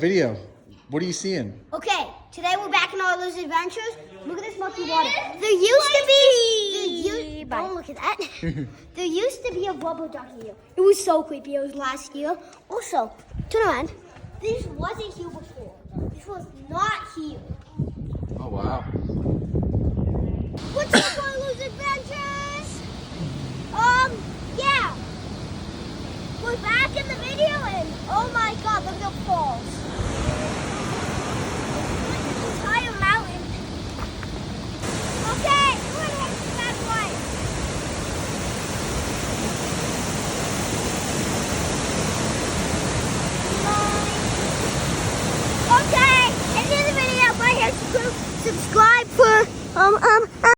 Video. What are you seeing? Okay, today we're back in all those adventures. Look at this monkey water. There used to be. Don't look at that. There used to be a rubber ducky here. It was so creepy. It was last year. Also, turn around. This wasn't here before. This was not here. Oh wow. What's up, all those adventures? Yeah. We're back in the video, and oh my God, look at the falls.